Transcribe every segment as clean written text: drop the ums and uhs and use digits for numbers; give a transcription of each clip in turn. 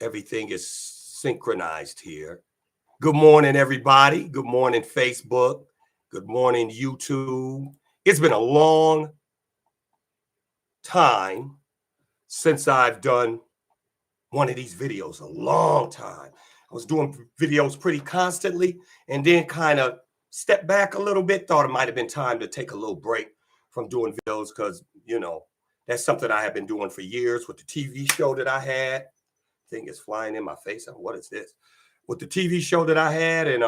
Everything is synchronized here. Good morning, everybody. Good morning, Facebook. Good morning, YouTube. It's been a long time since I've done one of these videos, a long time. I was doing videos pretty constantly and then kind of stepped back a little bit, thought it might have been time to take a little break from doing videos because, that's something I have been doing for years with the TV show that I had. Thing is flying in my face. What is this? With the TV show that I had, and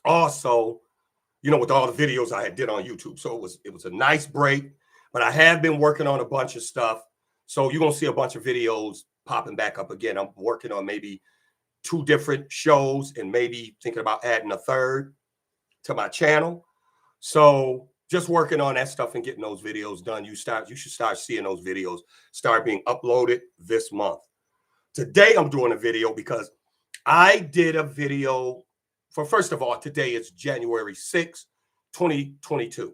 also, with all the videos I had did on YouTube. So it was a nice break, but I have been working on a bunch of stuff. So you're gonna see a bunch of videos popping back up again. I'm working on maybe 2 different shows and maybe thinking about adding a third to my channel. So just working on that stuff and getting those videos done. You should start seeing those videos start being uploaded this month. Today I'm doing a video because I did a video first of all, today is January 6, 2022.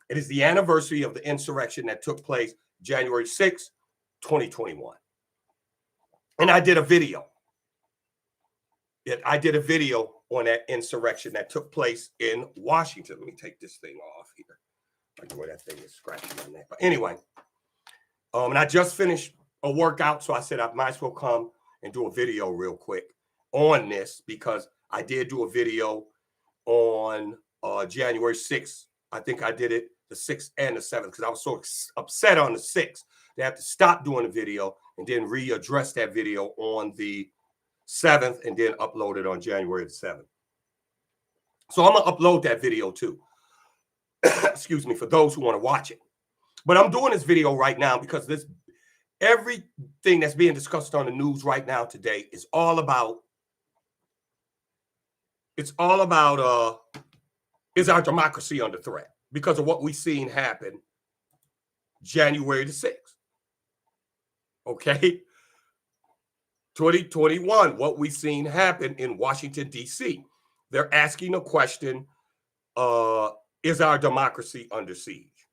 It is the anniversary of the insurrection that took place January 6, 2021. And I did a video. I did a video on that insurrection that took place in Washington. Let me take this thing off here. I like the way that thing is scratching my neck. But anyway, and I just finished a workout, so I said I might as well come and do a video real quick on this because I did do a video on January 6th. I think I did it the 6th and the 7th because I was so upset on the 6th. They had to stop doing the video and then readdress that video on the 7th and then upload it on January the 7th. So I'm going to upload that video too. Excuse me, for those who want to watch it. But I'm doing this video right now because everything that's being discussed on the news right now today is all about is our democracy under threat because of what we've seen happen January the 6th. Okay? 2021, what we've seen happen in Washington, D.C. They're asking a question, is our democracy under siege?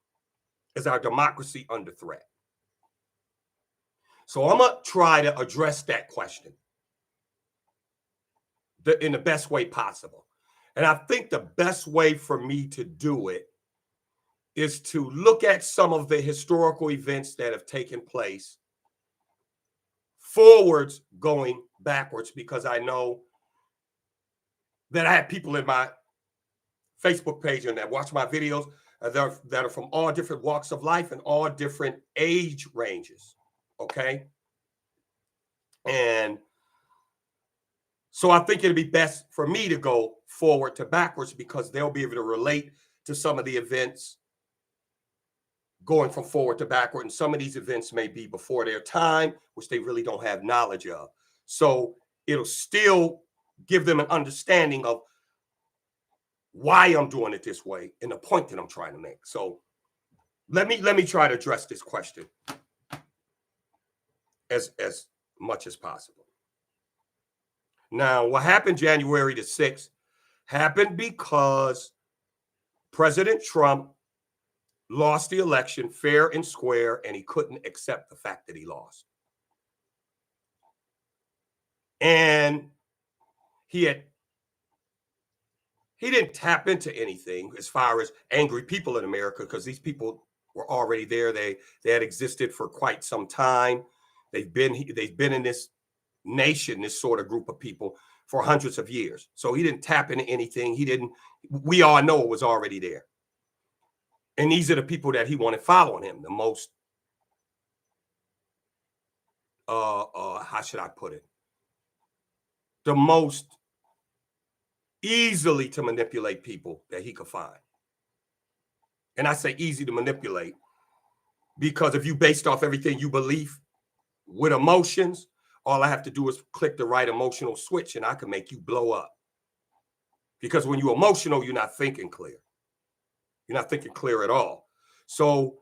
Is our democracy under threat? So I'm going to try to address that question in the best way possible. And I think the best way for me to do it is to look at some of the historical events that have taken place forwards going backwards, because I know that I have people in my Facebook page and that watch my videos that are from all different walks of life and all different age ranges. Okay. And so I think it'd be best for me to go forward to backwards because they'll be able to relate to some of the events going from forward to backward. And some of these events may be before their time, which they really don't have knowledge of. So it'll still give them an understanding of why I'm doing it this way and the point that I'm trying to make. So let me try to address this question as much as possible. Now, what happened January the 6th happened because President Trump lost the election fair and square, and he couldn't accept the fact that he lost. And he didn't tap into anything as far as angry people in America, because these people were already there. They had existed for quite some time. They've been in this nation, this sort of group of people, for hundreds of years. So he didn't tap into anything. We all know it was already there. And these are the people that he wanted following him the most. How should I put it? The most easily to manipulate people that he could find. And I say easy to manipulate because if you based off everything you believe with emotions, all I have to do is click the right emotional switch and I can make you blow up. Because when you're emotional, you're not thinking clear. You're not thinking clear at all. So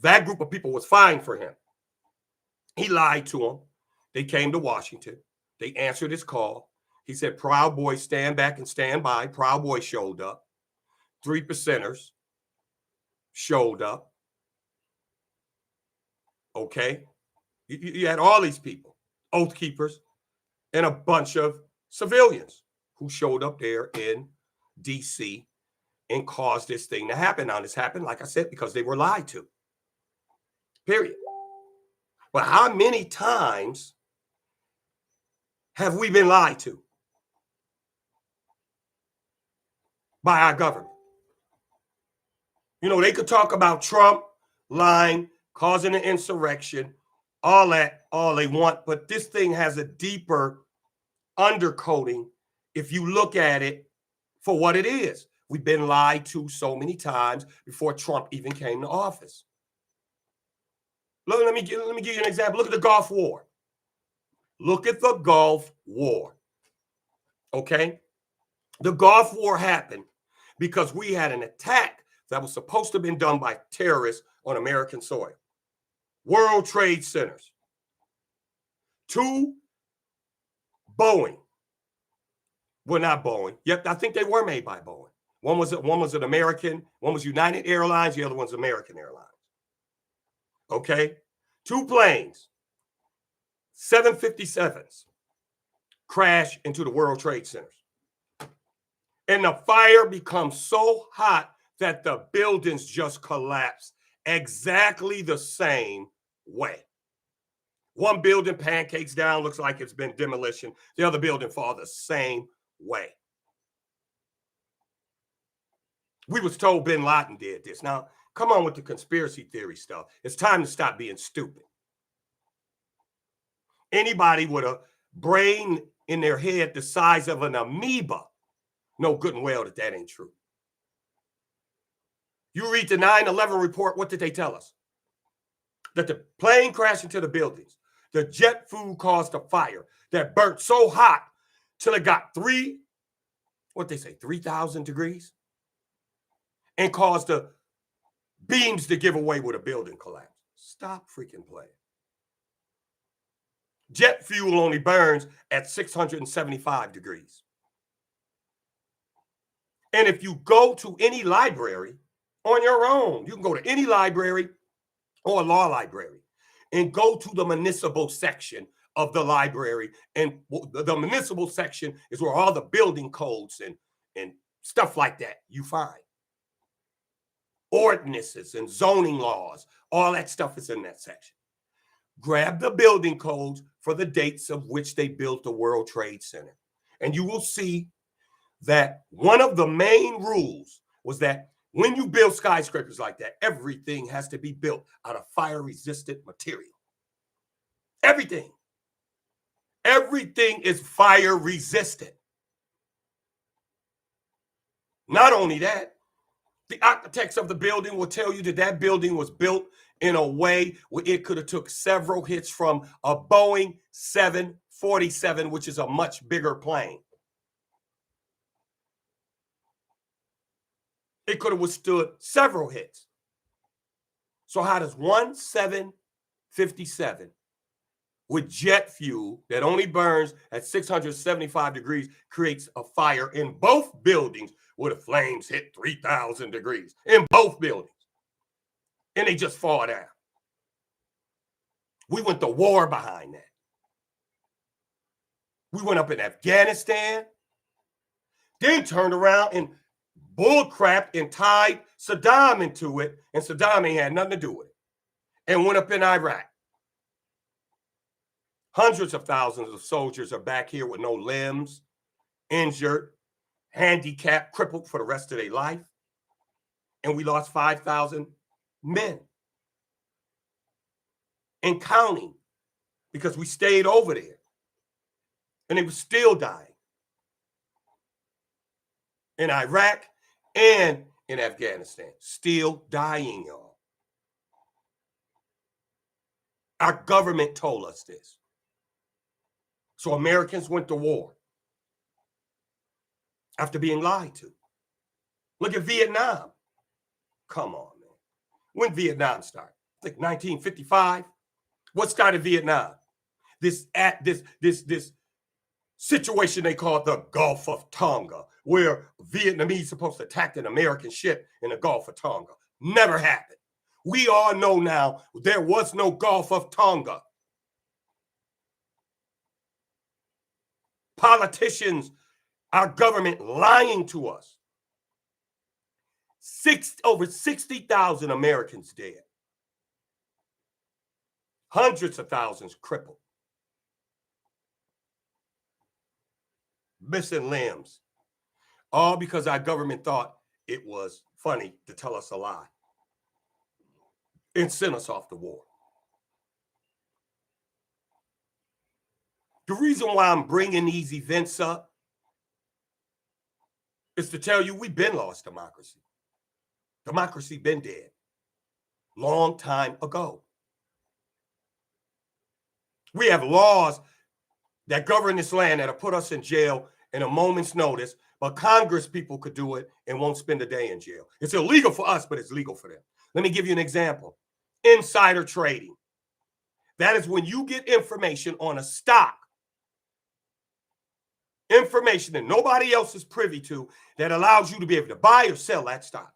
that group of people was fine for him. He lied to them. They came to Washington. They answered his call. He said, Proud Boys, stand back and stand by. Proud Boys showed up. 3%ers showed up. Okay. You had all these people. Oath Keepers, and a bunch of civilians who showed up there in D.C. and caused this thing to happen. Now, this happened, like I said, because they were lied to. Period. But how many times have we been lied to by our government? You know, they could talk about Trump lying, causing an insurrection, all that, all they want, but this thing has a deeper undercoating if you look at it for what it is. We've been lied to so many times before Trump even came to office. Look, let me give you an example. Look at the Gulf War. Look at the Gulf War. Okay? The Gulf War happened because we had an attack that was supposed to have been done by terrorists on American soil. World Trade Centers. 2 Boeing. Well, not Boeing. Yep, I think they were made by Boeing. One was an American, one was United Airlines, the other one's American Airlines. Okay? 2 planes, 757s, crash into the World Trade Centers. And the fire becomes so hot that the buildings just collapse exactly the same way. One building pancakes down, looks like it's been demolition. The other building falls the same way. We was told Bin Laden did this. Now, come on with the conspiracy theory stuff. It's time to stop being stupid. Anybody with a brain in their head the size of an amoeba know good and well that that ain't true. You read the 9/11 report, what did they tell us? That the plane crashed into the buildings. The jet fuel caused a fire that burnt so hot till it got 3,000 degrees, and caused the beams to give away with a building collapse. Stop freaking playing. Jet fuel only burns at 675 degrees. And if you go to any library on your own, you can go to any library or a law library and go to the municipal section of the library. And the municipal section is where all the building codes and stuff like that you find. Ordinances and zoning laws, all that stuff is in that section. Grab the building codes for the dates of which they built the World Trade Center. And you will see that one of the main rules was that when you build skyscrapers like that, everything has to be built out of fire-resistant material. Everything. Everything is fire-resistant. Not only that, the architects of the building will tell you that that building was built in a way where it could have took several hits from a Boeing 747, which is a much bigger plane. It could have withstood several hits. So how does one 757 with jet fuel that only burns at 675 degrees creates a fire in both buildings where the flames hit 3,000 degrees in both buildings? And they just fall down. We went to war behind that. We went up in Afghanistan, then turned around and bullcrapped and tied Saddam into it, and Saddam ain't had nothing to do with it, and went up in Iraq. Hundreds of thousands of soldiers are back here with no limbs, injured, handicapped, crippled for the rest of their life. And we lost 5,000 men and counting because we stayed over there. And they were still dying in Iraq and in Afghanistan. Still dying, y'all. Our government told us this. So Americans went to war after being lied to. Look at Vietnam. Come on, man. When did Vietnam start? I think 1955. What started Vietnam? This situation they called the Gulf of Tonga, where Vietnamese supposed to attack an American ship in the Gulf of Tonga. Never happened. We all know now there was no Gulf of Tonga. politicians, our government lying to us. Over 60,000 Americans dead. Hundreds of thousands crippled. Missing limbs. All because our government thought it was funny to tell us a lie and send us off to war. The reason why I'm bringing these events up is to tell you we've been lost democracy. Democracy been dead. Long time ago. We have laws that govern this land that'll put us in jail in a moment's notice, but Congress people could do it and won't spend a day in jail. It's illegal for us, but it's legal for them. Let me give you an example. Insider trading. That is when you get information on a stock, information that nobody else is privy to, that allows you to be able to buy or sell that stock.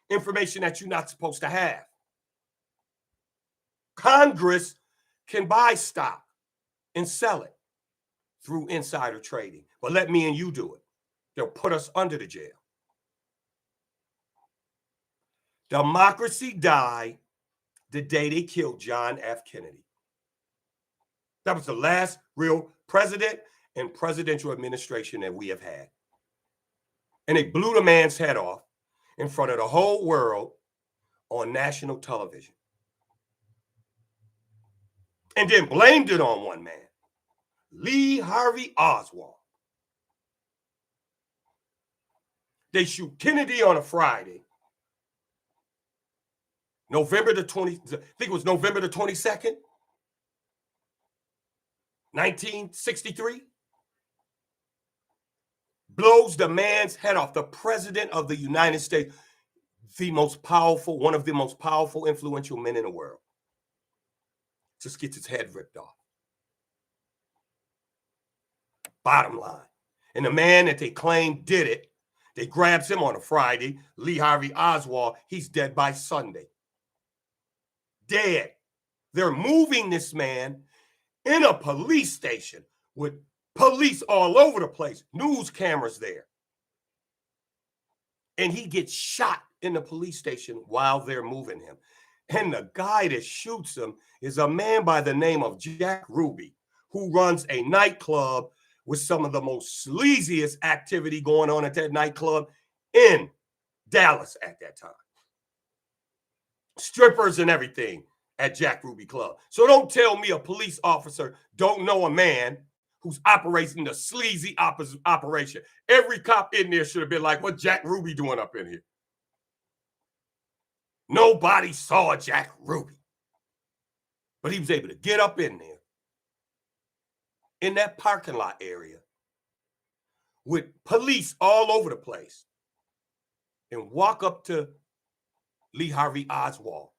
Information that you're not supposed to have. Congress can buy stock and sell it through insider trading. But let me and you do it. They'll put us under the jail. Democracy died the day they killed John F. Kennedy. That was the last real president and presidential administration that we have had. And they blew the man's head off in front of the whole world on national television. And then blamed it on one man, Lee Harvey Oswald. They shoot Kennedy on a Friday, November the 20th, I think it was November the 22nd, 1963. Blows the man's head off, the president of the United States, the most powerful, one of the most powerful, influential men in the world. Just gets his head ripped off. Bottom line. And the man that they claim did it, they grabs him on a Friday, Lee Harvey Oswald, he's dead by Sunday. Dead. They're moving this man in a police station with police all over the place, news cameras there. And he gets shot in the police station while they're moving him. And the guy that shoots him is a man by the name of Jack Ruby, who runs a nightclub with some of the most sleaziest activity going on at that nightclub in Dallas at that time. Strippers and everything at Jack Ruby Club. So don't tell me a police officer don't know a man who's operating the sleazy operation. Every cop in there should have been like, what Jack Ruby doing up in here? Nobody saw Jack Ruby. But he was able to get up in there, in that parking lot area, with police all over the place, and walk up to Lee Harvey Oswald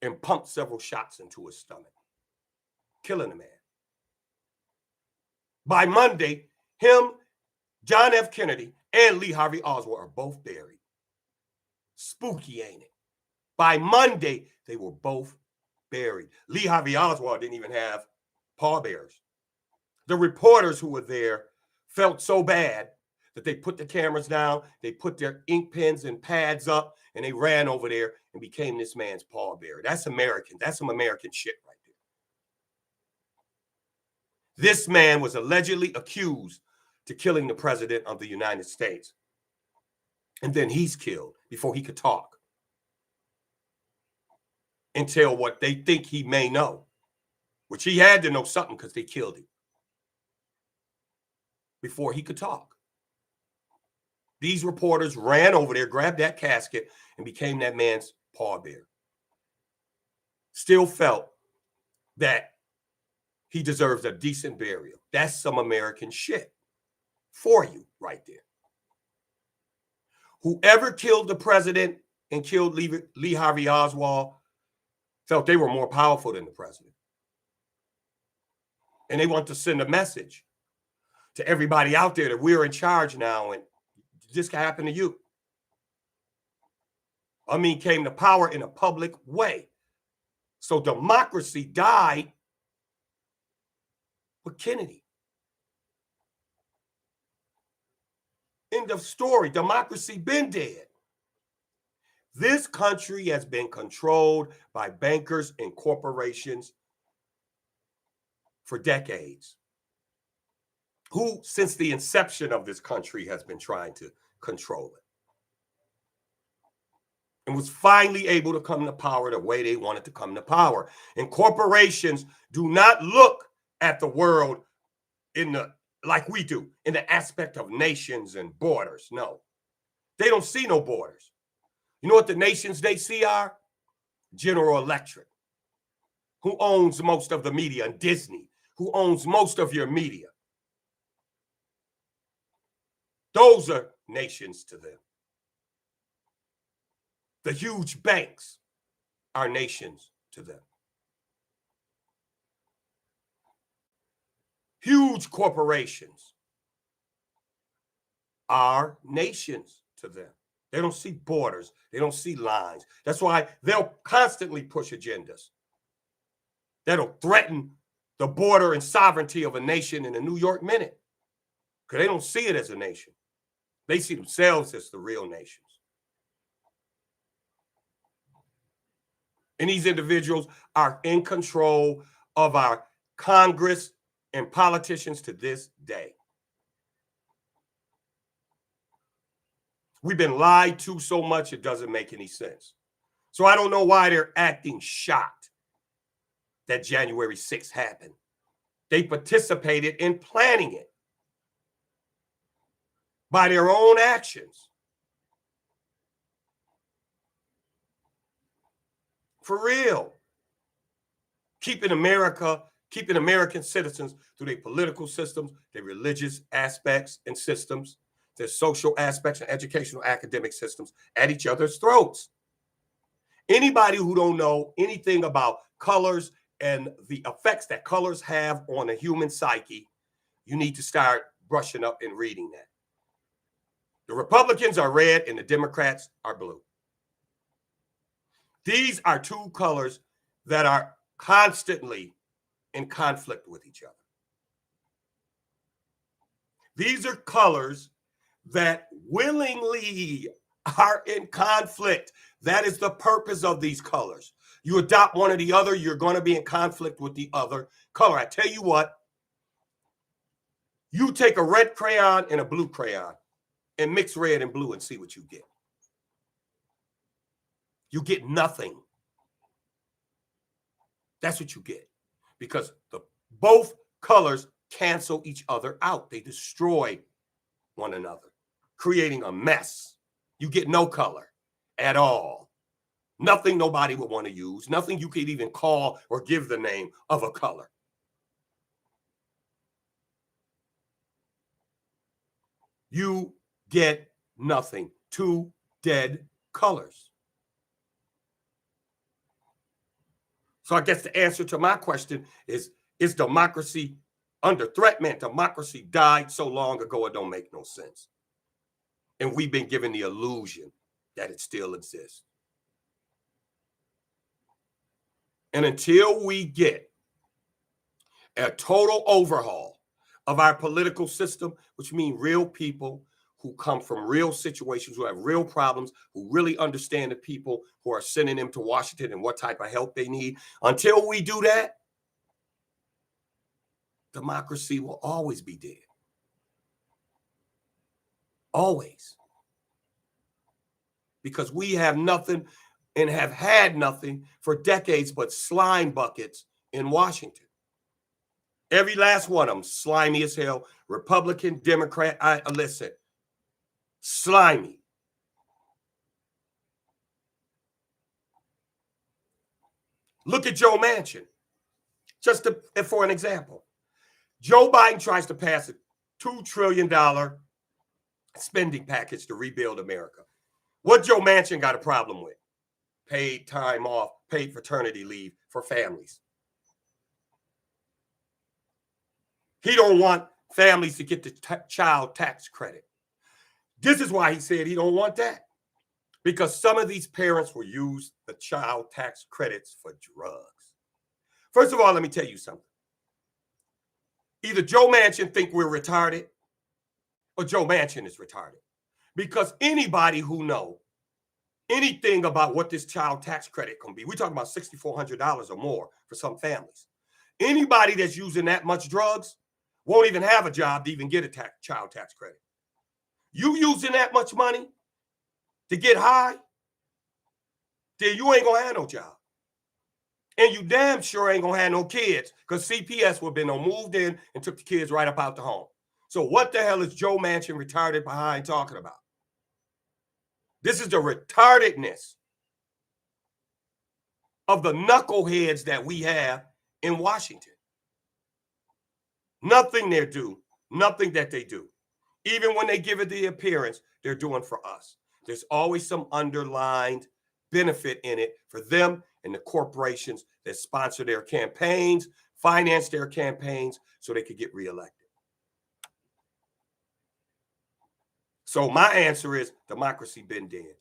and pump several shots into his stomach, killing the man. By Monday, him, John F. Kennedy, and Lee Harvey Oswald are both buried. Spooky, ain't it? By Monday, they were both buried. Lee Harvey Oswald didn't even have pallbearers. The reporters who were there felt so bad that they put the cameras down, they put their ink pens and pads up, and they ran over there and became this man's pallbearer. That's American. That's some American shit right there. This man was allegedly accused to killing the president of the United States. And then he's killed before he could talk and tell what they think he may know, which he had to know something because they killed him before he could talk. These reporters ran over there, grabbed that casket, and became that man's pallbearer. Still felt that he deserves a decent burial. That's some American shit for you right there. Whoever killed the president and killed Lee Harvey Oswald felt they were more powerful than the president. And they want to send a message to everybody out there that we're in charge now and this can happen to you. I mean, came to power in a public way. So democracy died But Kennedy, end of story. Democracy been dead. This country has been controlled by bankers and corporations for decades, who, since the inception of this country, has been trying to control it, and was finally able to come to power the way they wanted to come to power. And corporations do not look at the world in the like we do, in the aspect of nations and borders. No, they don't see no borders. You know what the nations they see are? General Electric, who owns most of the media, and Disney, who owns most of your media. Those are nations to them. The huge banks are nations to them. Huge corporations are nations to them. They don't see borders. They don't see lines. That's why they'll constantly push agendas that'll threaten the border and sovereignty of a nation in a New York minute, because they don't see it as a nation. They see themselves as the real nations. And these individuals are in control of our Congress and politicians to this day. We've been lied to so much it doesn't make any sense. So I don't know why they're acting shocked that January 6th happened. They participated in planning it by their own actions. For real. Keeping American citizens through their political systems, their religious aspects and systems, their social aspects and educational academic systems at each other's throats. Anybody who don't know anything about colors and the effects that colors have on a human psyche, you need to start brushing up and reading that. The Republicans are red and the Democrats are blue. These are two colors that are constantly in conflict with each other. These are colors that willingly are in conflict. That is the purpose of these colors. You adopt one or the other, you're going to be in conflict with the other color. I tell you what, you take a red crayon and a blue crayon and mix red and blue and see what you get. You get nothing. That's what you get, because both colors cancel each other out. They destroy one another, creating a mess. You get no color at all. Nothing nobody would want to use. Nothing you could even call or give the name of a color. You get nothing. Two dead colors. So I guess the answer to my question is democracy under threat? Man, democracy died so long ago it don't make no sense. And we've been given the illusion that it still exists. And until we get a total overhaul of our political system, which means real people who come from real situations, who have real problems, who really understand the people who are sending them to Washington and what type of help they need, until we do that, democracy will always be dead. Always. Because we have nothing and have had nothing for decades but slime buckets in Washington. Every last one of them, slimy as hell. Republican, Democrat, listen, slimy. Look at Joe Manchin, just for an example. Joe Biden tries to pass a $2 trillion spending package to rebuild America. What Joe Manchin got a problem with? Paid time off, paid paternity leave for families. He don't want families to get the child tax credit. This is why he said he don't want that. Because some of these parents will use the child tax credits for drugs. First of all, let me tell you something. Either Joe Manchin think we're retarded or Joe Manchin is retarded. Because anybody who know anything about what this child tax credit can be, we're talking about $6,400 or more for some families. Anybody that's using that much drugs won't even have a job to even get a child tax credit. You using that much money to get high, then you ain't gonna have no job. And you damn sure ain't gonna have no kids, because CPS would have been moved in and took the kids right up out the home. So what the hell is Joe Manchin retarded behind talking about? This is the retardedness of the knuckleheads that we have in Washington. Nothing they do, nothing that they do, even when they give it the appearance, they're doing for us. There's always some underlined benefit in it for them and the corporations that sponsor their campaigns, finance their campaigns so they could get reelected. So my answer is democracy been dead.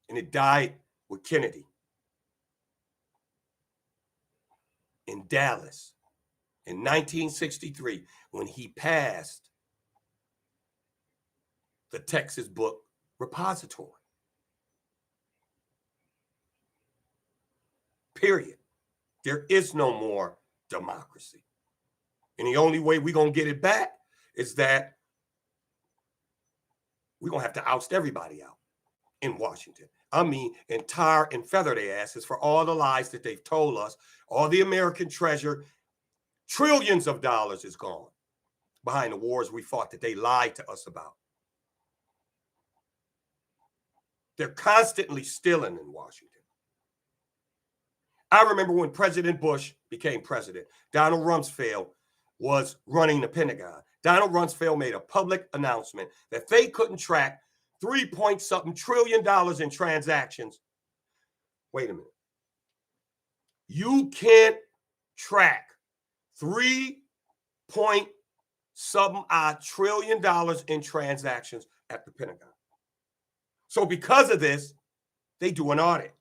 And it died with Kennedy in Dallas in 1963 when he passed the Texas Book Repository. Period. There is no more democracy. And the only way we're going to get it back is that we're going to have to oust everybody out in Washington. I mean, and tar and feather their asses for all the lies that they've told us. All the American treasure, trillions of dollars is gone behind the wars we fought that they lied to us about. They're constantly stealing in Washington. I remember when President Bush became president, Donald Rumsfeld was running the Pentagon. Donald Rumsfeld made a public announcement that they couldn't track $3.something trillion in transactions. Wait a minute. You can't track $3.something trillion in transactions at the Pentagon. So because of this, they do an audit.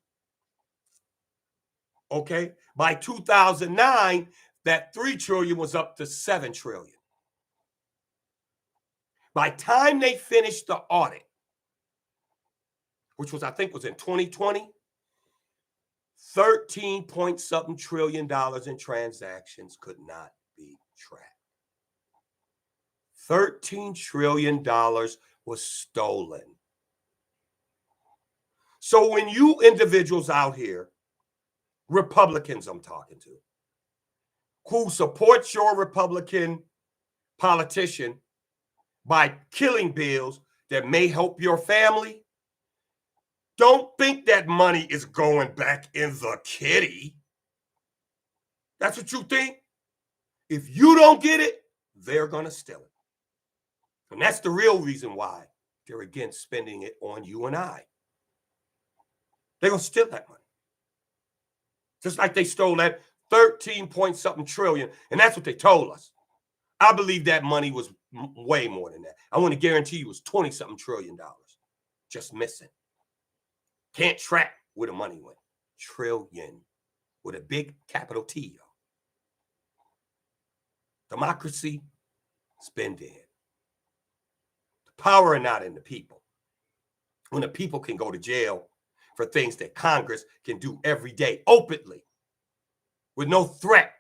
Okay, by 2009, that $3 trillion was up to $7 trillion. By the time they finished the audit, which was, I think, was in 2020, 13-point-something trillion in transactions could not be tracked. $13 trillion was stolen. So when you individuals out here, Republicans I'm talking to, who support your Republican politician by killing bills that may help your family, don't think that money is going back in the kitty. That's what you think? If you don't get it, they're going to steal it. And that's the real reason why they're against spending it on you and I. They're going to steal that money. Just like they stole that 13-point-something trillion. And that's what they told us. I believe that money was way more than that. I want to guarantee you it was 20-something trillion dollars. Just missing. Can't track where the money went. Trillion. With a big capital T. Democracy has been dead. The power is not in the people. When the people can go to jail for things that Congress can do every day openly with no threat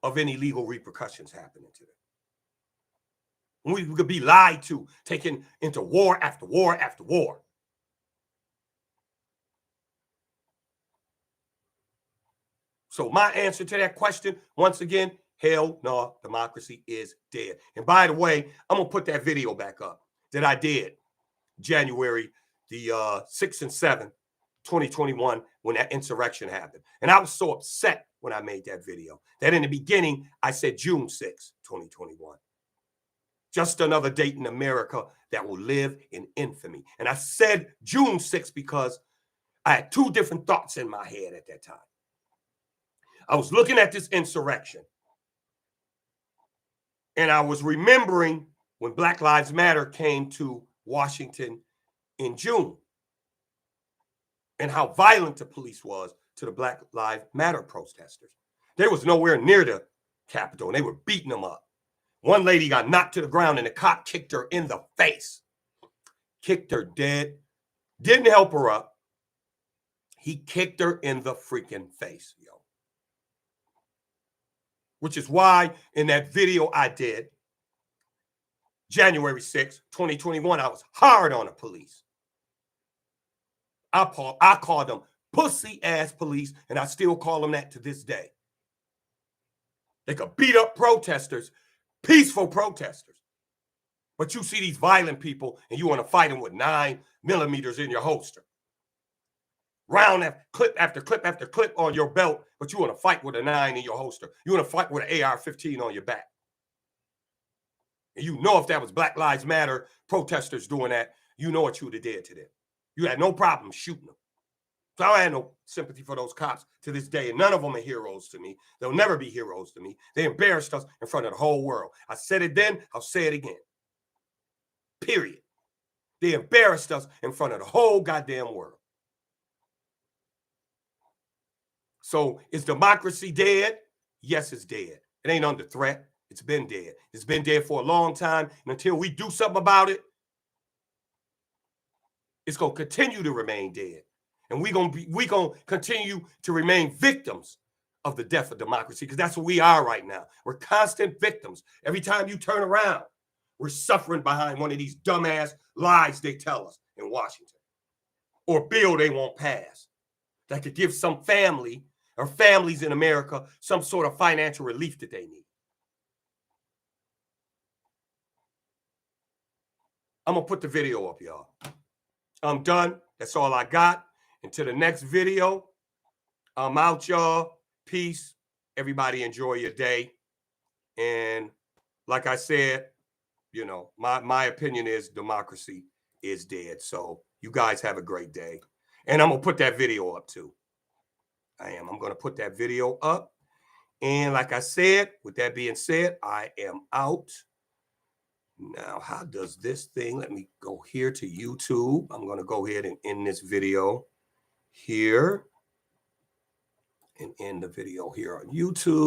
of any legal repercussions happening to them. We could be lied to, taken into war after war after war. So my answer to that question, once again, hell no, democracy is dead. And by the way, I'm going to put that video back up that I did January the 6th and 7th, 2021, when that insurrection happened. And I was so upset when I made that video that in the beginning, I said June 6th, 2021. Just another date in America that will live in infamy. And I said June 6th because I had two different thoughts in my head at that time. I was looking at this insurrection, and I was remembering when Black Lives Matter came to Washington in June and how violent the police was to the Black Lives Matter protesters. They was nowhere near the Capitol, and they were beating them up. One lady got knocked to the ground, and the cop kicked her in the face. Kicked her dead. Didn't help her up. He kicked her in the freaking face, yo. Which is why in that video I did, January 6, 2021, I was hard on the police. I called them pussy-ass police, and I still call them that to this day. They could beat up protesters, peaceful protesters. But you see these violent people, and you want to fight them with 9mm in your holster. Round after clip after clip after clip on your belt, but you want to fight with a 9 in your holster. You want to fight with an AR-15 on your back. And you know if that was Black Lives Matter protesters doing that, you know what you would have did to them. You had no problem shooting them. So I had no sympathy for those cops to this day, and none of them are heroes to me. They'll never be heroes to me. They embarrassed us in front of the whole world. I said it then, I'll say it again. Period. They embarrassed us in front of the whole goddamn world. So is democracy dead? Yes, it's dead. It ain't under threat. It's been dead. It's been dead for a long time. And until we do something about it, it's going to continue to remain dead. And we're going to continue to remain victims of the death of democracy, because that's what we are right now. We're constant victims. Every time you turn around, we're suffering behind one of these dumbass lies they tell us in Washington, or bill they won't pass that could give some family or families in America some sort of financial relief that they need. I'm going to put the video up, y'all. I'm done. That's all I got. Until the next video, I'm out, y'all. Peace. Everybody enjoy your day. And like I said, you know, my opinion is democracy is dead. So you guys have a great day. And I'm going to put that video up too. I'm going to put that video up. And like I said, with that being said, I am out. Now, how does this thing? Let me go here to YouTube. I'm going to go ahead and end this video here and end the video here on YouTube.